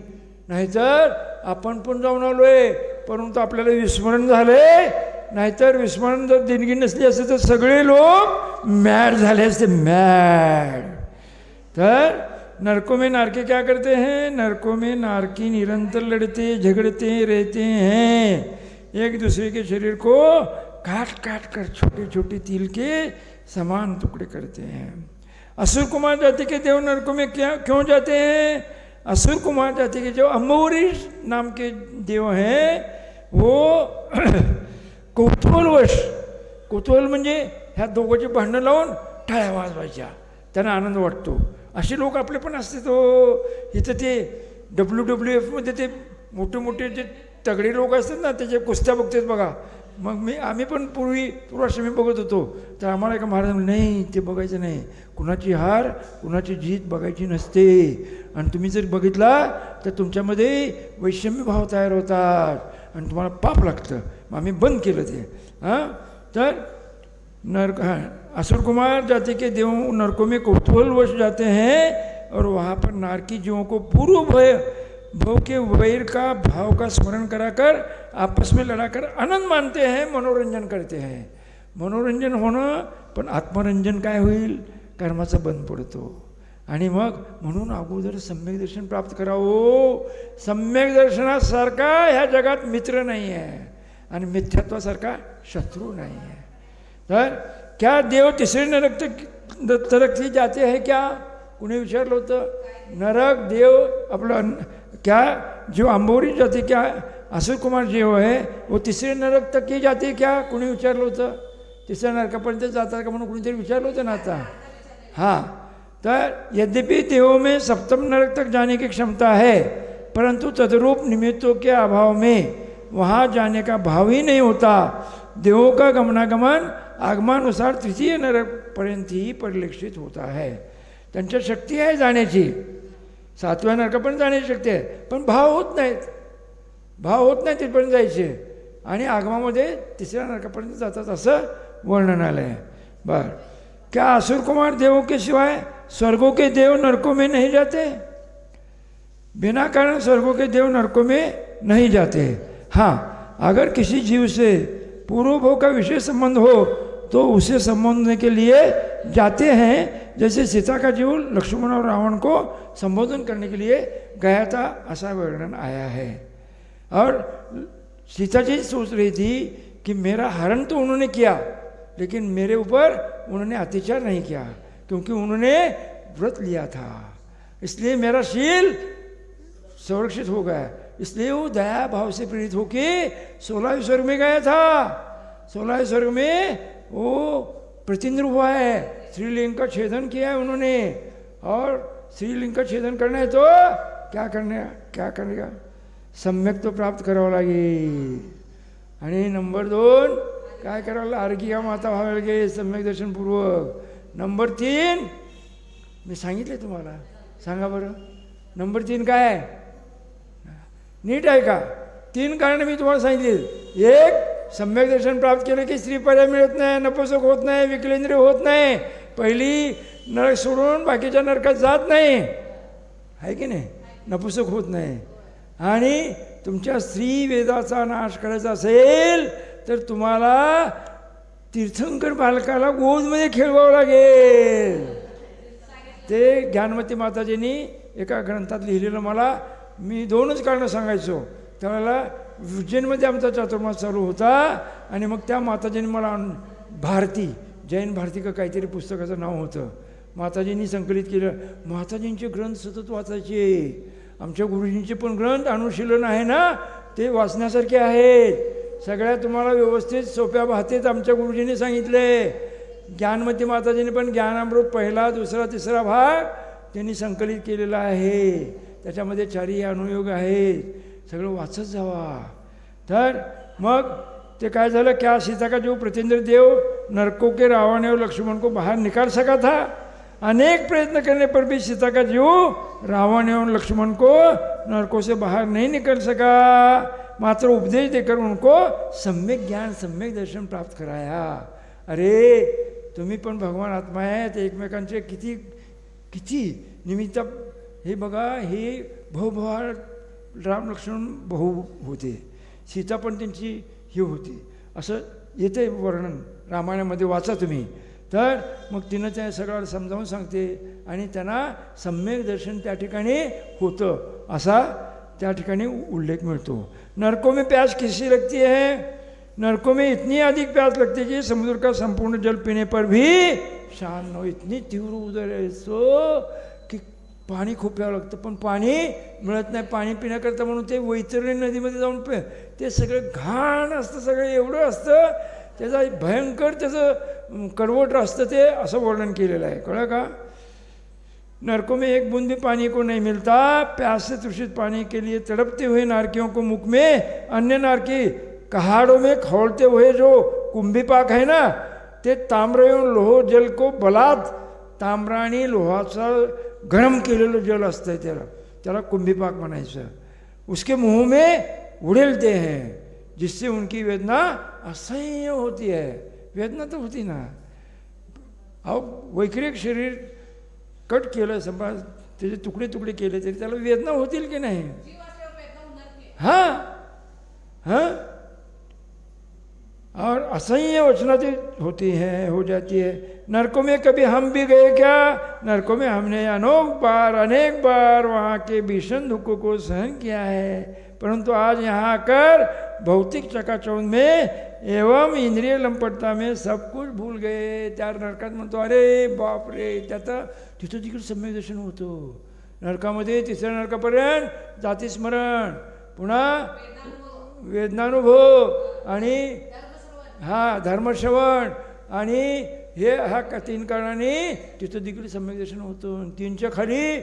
नाहीतर आपण पण जाऊन आलो आहे, परंतु आपल्याला विस्मरण झाले. नाहीतर विस्मरण जर देणगी नसली असते तर सगळे लोक मॅड झाले असते, मॅड. तर नरकों में नारकी क्या करते हैं? नरकों में नारकी निरंतर लड़ते झगड़ते रहते हैं, एक दूसरे के शरीर को काट काट कर छोटे छोटे तिल के समान टुकड़े करते हैं. असुर कुमार जाति के देव नरकों में क्यों जाते हैं? असुर कुमार जाति के जो अम्बरीश नाम के देव हैं वो कौतूहल म्हणजे ह्या दोघांची भांडणं लावून टाळ्या वाजवायच्या, त्यांना आनंद वाटतो. असे लोक आपले पण असते. तो इथं ते WWFमध्ये ते मोठे मोठे जे तगडे लोक असतात ना, त्याचे कुस्त्या बघतात बघा. मग आम्ही पण पूर्वाश्रमी बघत होतो. तर आम्हाला एका महाराज म्हणले, नाही ते बघायचं नाही, कुणाची हार कुणाची जीत बघायची नसते. आणि तुम्ही जर बघितला तर तुमच्यामध्ये वैषम्य भाव तयार होतात आणि तुम्हाला पाप लागतं. मग आम्ही बंद केलं ते. तर असुर कुमार जाति के देव नरकों में कौतूहलवश जाते हैं और वहाँ पर नारकी जीवों को पूर्व भव के वैर का भाव का स्मरण कराकर आपस में लड़ाकर आनंद मानते हैं, मनोरंजन करते हैं. मनोरंजन होणं, पण आत्मरंजन काय होईल? कर्माचा बंद पडतो. आणि मग म्हणून अगोदर सम्यक दर्शन प्राप्त करावं. सम्यक दर्शनासारखा ह्या जगात मित्र नाही आहे आणि मिथ्यात्वासारखा शत्रू नाही आहे. तर क्या देव तिसरे नरक तरकती जाते हैं क्या? कुणी विचारलं होतं. नरक देव आपलं क्या जो आंबोरी जाते क्या असुर कुमार जीव है वो तिसरे नरक तक की जाते क्या? कुणी विचारलं होतं. तिसऱ्या नरकापर्यंत जातात का म्हणून कुणीतरी विचारलं होतं ना आता. हाँ, तर यद्यपि देवों में सप्तम नरक तक जाने की क्षमता है, परंतु तदरूप निमित्तों के अभाव में वहाँ जाने का भाव ही नहीं होता. देवों का गमनागमन आगमानुसार तृतीय नरकपर्यंत ही परिलक्षित होता है. त्यांच्या शक्ती आहे जाण्याची, 7व्या नरकापर्यंत जाण्याची शक्ती आहे, पण भाव होत नाहीत. भाव होत नाही तिथपर्यंत जायचे. आणि आगमामध्ये तिसऱ्या नरकापर्यंत जातात असं वर्णन आलं आहे. बरं, क्या असुर कुमार देवों के सिवाय स्वर्गों के देव नरकों में नहीं जाते? बिना कारण स्वर्गों के देव नरकों में नहीं जाते. हाँ, अगर किसी जीव से पूर्व भोग का विशेष संबंध हो तो उसे संबोधने के लिए जाते हैं. जैसे सीता का जीव लक्ष्मण और रावण को संबोधन करने के लिए गया था, ऐसा वर्णन आया है. और सीता जी सोच रही थी कि मेरा हरण तो उन्होंने किया, लेकिन मेरे ऊपर उन्होंने अत्याचार नहीं किया, क्योंकि उन्होंने व्रत लिया था, इसलिए मेरा शील संरक्षित हो गया. इसलिए वो दया भाव से प्रेरित होके 16वें स्वर्ग में गया था. 16वें स्वर्ग में वो प्रतिन्द्र हुआ है. श्रीलिंग का छेदन किया है उन्होंने. और श्रीलिंग का छेदन करना है तो क्या करेगा? सम्यक तो प्राप्त करावं लागेल. आणि नंबर 2 काय करावं लागेल? अर्घिया माता व्हावं लागेल सम्यक दर्शनपूर्वक. नंबर 3 मी सांगितले तुम्हाला, सांगा बरं. नंबर 3 काय आहे? नीट आहे का? 3 कारण मी तुम्हाला सांगितले. 1, सम्यक दर्शन प्राप्त केलं की स्त्री पर्याय मिळत नाही, नपुसक होत नाही, विकलेंद्रिय होत नाही, पहिली नरक सोडून बाकीच्या नरकात जात नाही, आहे की नाही? नपुसक होत नाही. आणि तुमच्या स्त्री वेदाचा नाश करायचा असेल तर तुम्हाला तीर्थंकर बालकाला गोदमध्ये खेळवावं लागेल. ते ज्ञानमती माताजींनी एका ग्रंथात लिहिलेलं मला, मी 2च कारणं सांगायचो. त्यावेळेला उज्जैनमध्ये आमचा चातुर्मास चालू होता आणि मग त्या माताजींनी मला भारती, जैन भारती का काहीतरी पुस्तकाचं नाव होतं, माताजींनी संकलित केलं. माताजींचे ग्रंथ सतत वाचायचे. आमच्या गुरुजींचे पण ग्रंथ अनुशीलन आहे ना, ते वाचण्यासारखे आहेत. सगळ्या तुम्हाला व्यवस्थित सोप्या भाषेत आमच्या गुरुजींनी सांगितले. ज्ञानमती माताजींनी पण ज्ञानामृत 1, 2, 3 भाग त्यांनी संकलित केलेला आहे. त्याच्यामध्ये 4ही अनुयोग आहेत. सगळं वाचत जावा. तर मग ते काय झालं? क्या सीता का जो प्रतिन्द्र देव नरकों के रावण और लक्ष्मण को बाहर निकाल सका था? अनेक प्रयत्न करने पर भी सीता का जीव रावण एवं लक्ष्मण को नरकों से बाहर नहीं निकल सका. मात्र उपदेश देकर उनको सम्यक ज्ञान सम्यक दर्शन प्राप्त कराया. अरे तुम्ही पण भगवान आत्मा आहेत, एकमेकांचे किती किती निमित्त. हे बघा, हे भवभार राम लक्ष्मण भाऊ होते, सीता पण त्यांची ही होती, असं येते वर्णन रामायणामध्ये, वाचा तुम्ही. तर मग तिनं त्या सगळं समजावून सांगते आणि त्यांना सम्यक दर्शन त्या ठिकाणी होतं असा त्या ठिकाणी उल्लेख मिळतो. नरकों में प्यास किसी लगती है? नरकों में इतनी अधिक प्यास लगती है कि समुद्र का संपूर्ण जल पीने पर भी शांत हो. इतनी तीव्र उदर आहे सो की पाणी खूप प्यावं लागतं, पण पाणी मिळत नाही. पाणी पिण्याकरता म्हणून ते वैतरणी नदीमध्ये जाऊन ते सगळं घाण असतं, सगळं एवढं असतं, त्याचा भयंकर त्याचं कडवट असतं ते, असं वर्णन केलेलं आहे. कळलं का? नरकों में एक बूंद भी पानी को नहीं मिलता, प्यास से तृषित पानी के लिए तड़पते हुए नारकियों को मुख में अन्य नारकी कहाड़ों में खौलते हुए जो कुंभीपाक है ना, ते ताम्र लोह जल को बलात् ताम्र आणि लोहाचं गरम केलेलं जल असतं त्याला कुंभीपाक म्हणायचं. उसके मुंह में उड़ेलते हैं जिससे उनकी वेदना असह्य होती है. वेदना तर होती ना. अहो वैक्रिक शरीर कट केलं समजा, त्याचे तुकडे तुकडे केले तरी त्याला वेदना होतील की नाही? हां हां. और असह्य वचनाती होती है, हो जाती है. नरकों में कभी हम भी गए क्या? नरकों में हमने अनेक बार वहाँ के भीषण दुखों को सहन किया है, परंतु आज यहाँ आकर भौतिक चकाचौंध में एवं इंद्रिय लंपटता में सब कुछ भूल गए. त्या नरकात म्हणतो अरे बाप रे, त्याचं तिथं तिकडे सम्यक दर्शन होतं. नरकामध्ये तिसऱ्या नरकापर्यंत जातीस्मरण, पुन्हा वेदनानुभव आणि धर्मश्रवण आणि ह्या तीन कारणाने तिथं तिकडे सम्यक दर्शन होतं. तीनच्या खाली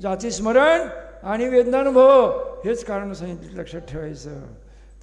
जातीस्मरण आणि वेदनानुभव हेच कारण सांगितलं, लक्षात ठेवायचं.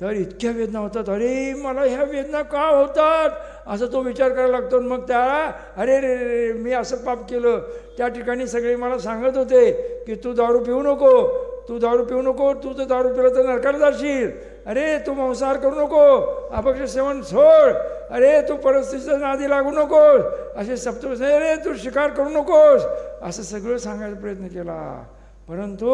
तर इतक्या वेदना होतात, अरे मला ह्या वेदना का होतात असं तो विचार करायला लागतो. मग त्याला अरे रे रे मी असं पाप केलं. त्या ठिकाणी सगळे मला सांगत होते की तू दारू पिऊ नको, तू दारू पिऊ नको, तू तर दारू पिलं तर नरकाला जाशील. अरे तू मांसाहार करू नको, अपक्ष सेवन सोड, अरे तू परिस्थितीच्या नादी लागू नकोस, असे सप्त, अरे तू शिकार करू नकोस, असं सगळं सांगायचा प्रयत्न केला. परंतु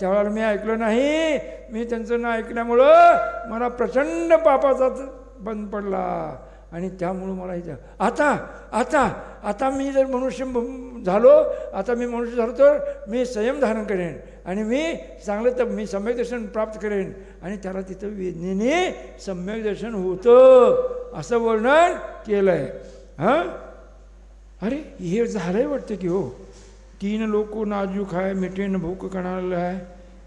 त्यावेळेला मी ऐकलं नाही. मी त्यांचं न ऐकल्यामुळं मला प्रचंड पापाचा बंद पडला आणि त्यामुळं मला इथं आता मी जर मनुष्य झालो, आता मी मनुष्य झालो तर मी संयम धारण करेन आणि मी चांगलं तर मी सम्यक दर्शन प्राप्त करेन. आणि त्याला तिथं वेदनेने सम्यक दर्शन होतं असं वर्णन केलं आहे. हां, अरे हे झालं आहे वाटतं की हो. 3 लोक नाजूक आहे, मिठे न भूक कणाला आहे.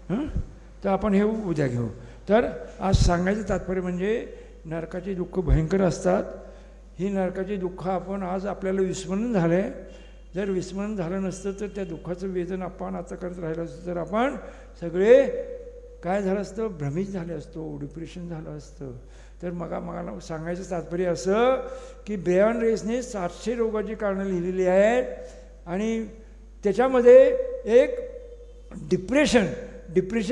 हां, तर आपण हे उद्या घेऊ. तर आज सांगायचं तात्पर्य म्हणजे नरकाचे दुःख भयंकर असतात. ही नरकाची दुःख आपण आज आपल्याला विस्मरण झालं आहे. जर विस्मरण झालं नसतं तर त्या दुःखाचं वेदन आपण आता करत राहिलं असतं तर आपण सगळे काय झालं असतं, भ्रमित झाले असतो, डिप्रेशन झालं असतं. तर मला सांगायचं तात्पर्य असं की ब्रेयन रेसने 700 रोगाची कारणं लिहिलेली आहेत आणि त्याच्यामध्ये एक डिप्रेशन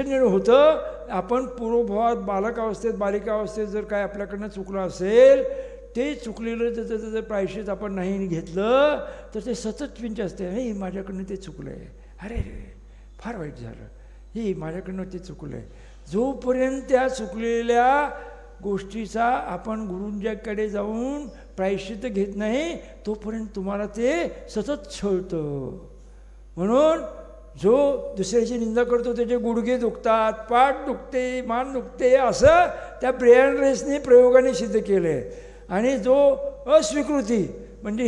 जे होतं, आपण पूर्वभावात बालकावस्थेत बालिकावस्थेत जर काय आपल्याकडनं चुकलं असेल, ते चुकलेलं जर प्रायश्चित आपण नाही घेतलं तर ते सतत चिंता असते. हे माझ्याकडनं ते चुकलं आहे, अरे रे फार वाईट झालं, हे माझ्याकडनं ते चुकलं आहे. जोपर्यंत त्या चुकलेल्या गोष्टीचा आपण गुरूंच्याकडे जाऊन प्रायश्चित घेत नाही तोपर्यंत तुम्हाला ते सतत छळतं. म्हणून जो दुसऱ्याची निंदा करतो त्याचे गुडघे दुखतात, पाठ दुखते, मान दुखते, असं त्या ब्रेयन रेसने प्रयोगाने सिद्ध केलं आहे. आणि जो अस्वीकृती म्हणजे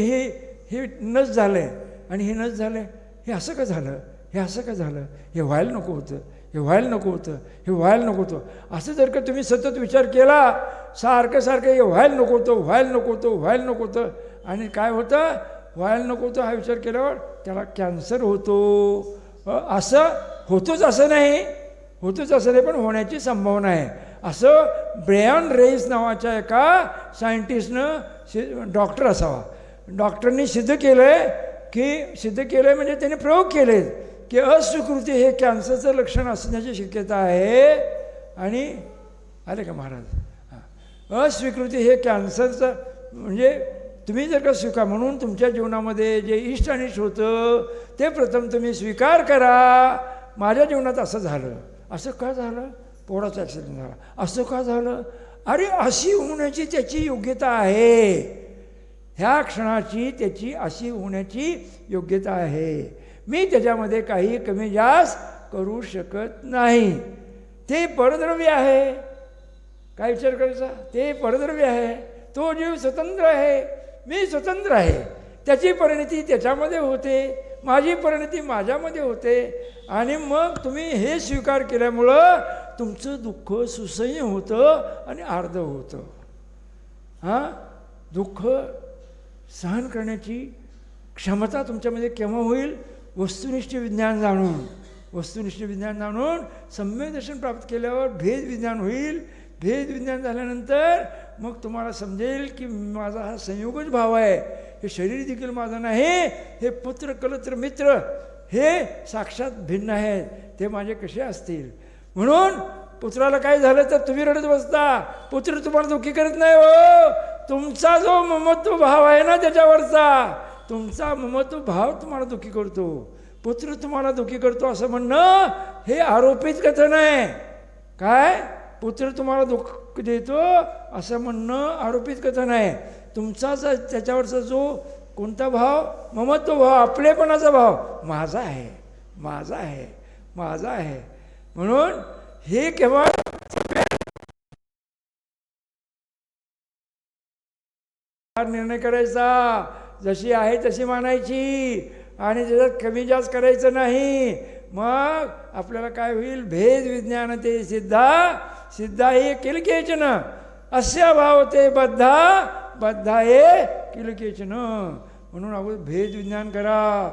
हे नस झालं आहे आणि हे नस झालं आहे, हे असं का झालं, हे असं का झालं, हे व्हायला नको होतं, हे व्हायला नको होतं, हे व्हायला नको होतं, असं जर का तुम्ही सतत विचार केला सारखं हे व्हायला नको होतं, व्हायला नको होतं, व्हायला नको होतं, आणि काय होतं, व्हायला नको होतं हा विचार केल्यावर त्याला कॅन्सर होतो. असं होतोच असं नाही, पण होण्याची संभावना आहे. असं ब्रेयन रेस नावाच्या एका सायंटिस्टनं, डॉक्टर असावा, डॉक्टरनी सिद्ध केलं आहे म्हणजे त्याने प्रयोग केले की अस्वीकृती हे कॅन्सरचं लक्षण असण्याची शक्यता आहे. आणि आले का महाराज, अस्वीकृती हे कॅन्सरचं म्हणजे तुम्ही जर का स्वीकार म्हणून तुमच्या जीवनामध्ये जे इष्ट अनिष्ट होतं ते प्रथम तुम्ही स्वीकार करा. माझ्या जीवनात असं झालं, असं का झालं, पोराचा ॲक्सिडेंट झाला, असं का झालं, अरे अशी होण्याची त्याची योग्यता आहे, ह्या क्षणाची त्याची अशी होण्याची योग्यता आहे. मी त्याच्यामध्ये काही कमी जास्त करू शकत नाही. ते परद्रव्य आहे, काय विचार करायचा, ते परद्रव्य आहे. तो जीव स्वतंत्र आहे, मी स्वतंत्र आहे. त्याची परिणती त्याच्यामध्ये होते, माझी परिणती माझ्यामध्ये होते. आणि मग तुम्ही हे स्वीकार केल्यामुळं तुमचं दुःख सुसह्य होतं आणि अर्ध होतं. हां, दुःख सहन करण्याची क्षमता तुमच्यामध्ये केव्हा होईल, वस्तुनिष्ठ विज्ञान जाणून सम्यक दर्शन प्राप्त केल्यावर भेद विज्ञान होईल. भेद विज्ञान झाल्यानंतर मग तुम्हाला समजेल की माझा हा संयोगच भाव आहे. हे शरीर देखील माझं नाही. हे पुत्र कलत्र मित्र हे साक्षात भिन्न आहेत. ते माझे कसे असतील. म्हणून पुत्राला काय झालं तर तुम्ही रडत बसता. पुत्र तुम्हाला दुःखी करत नाही हो. तुमचा जो ममत्व भाव आहे ना त्याच्यावरचा, तुमचा ममत्व भाव तुम्हाला दुःखी करतो. पुत्र तुम्हाला दुःखी करतो असं म्हणणं हे आरोपित कथन आहे. काय पुत्र तुम्हाला दुःख देतो असं म्हणणं आरोपित कथन आहे. तुमचा त्याच्यावरचा जो कोणता भाव, ममत्व भाव, आपलेपणाचा भाव, माझा आहे, माझा आहे, माझा आहे. म्हणून हे केव्हा निर्णय करायचा, जशी आहे तशी मानायची आणि त्याच्यात कमी जास्त करायचं नाही. मग आपल्याला काय होईल, भेद विज्ञान ते सिद्धा हे किलकेचन अस्य भाव ते बद्धा हे किलकेचन. म्हणून अगोदर भेद विज्ञान करा.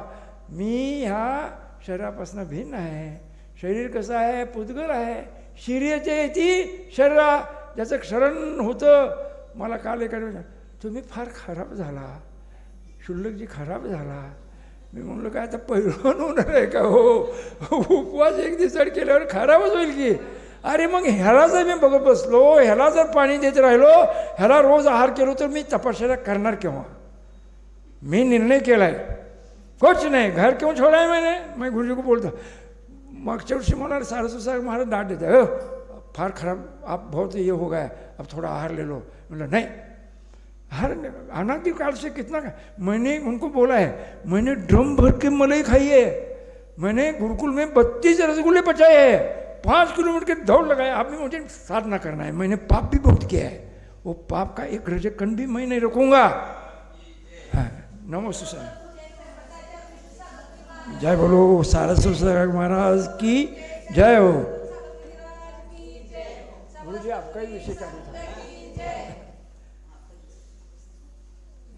मी ह्या शरीरापासून भिन्न आहे. शरीर कसं आहे, पुद्गल आहे. शिर्यचे येती शरीरा, ज्याचं क्षरण होतं. मला काल एखाद्या तुम्ही फार खराब झाला, शुल्लकजी खराब झाला. मी म्हणलं काय आता पैलवान होणार आहे का हो, उपवास एक दिवसाड केल्यावर खराबच होईल की. अरे मग ह्याला जर मी बघत बसलो, ह्याला जर पाणी देत राहिलो, ह्याला रोज आहार केलो तर मी तपश्चर्या करणार केव्हा. मी निर्णय केला आहे कुछ नाही, घर क्यों छोड़ा है मैंने. मैं गुरुजी को बोलता मागच्या वर्षी म्हणाल सारस्वत महाराज डांट देते, हो फार खराब आप बहुत ये हो गया, अब थोड़ा आहार ले लो. मतलब नहीं, हर अनादि काल से कितना, मैंने उनको बोला है मैंने ड्रम भर के मलाई खाई है. मैंने गुरुकुल में 32 रसगुल्ले पचाए हैं, 5 किलोमीटर के दौड़ लगाए. आप भी मुझे साधना करना है. मैंने पाप भी बहुत किया है. वो पाप का एक रज कण भी मैं नहीं रखूँगा. हाँ, नमस्ते सर. जय बोलो सारस्वत महाराज की जय हो. गुरु जी आपका ही विषय चालू था.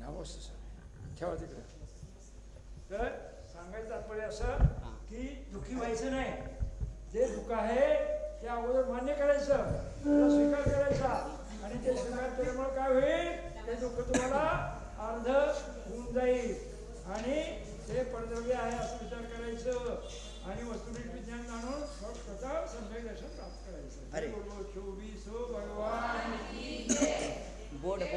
नमस्ते सर. ठेवा तिकडे. तर सांगायचं तात्पर्य असं की दुःखी व्हायचं नाही. जे दुःख आहे ते अगोदर मान्य करायचं, त्याला स्वीकार करायचा. आणि ते स्वीकार केल्यामुळे काय होईल, ते दुःख तुम्हाला अर्ध होऊन जाईल. आणि ते परद्रव्य आहे असं विचार करायचं. आणि वस्तुनिष्ठ विज्ञान जाणून स्वतः सम्यक दर्शन प्राप्त करायचं. 24 भगवान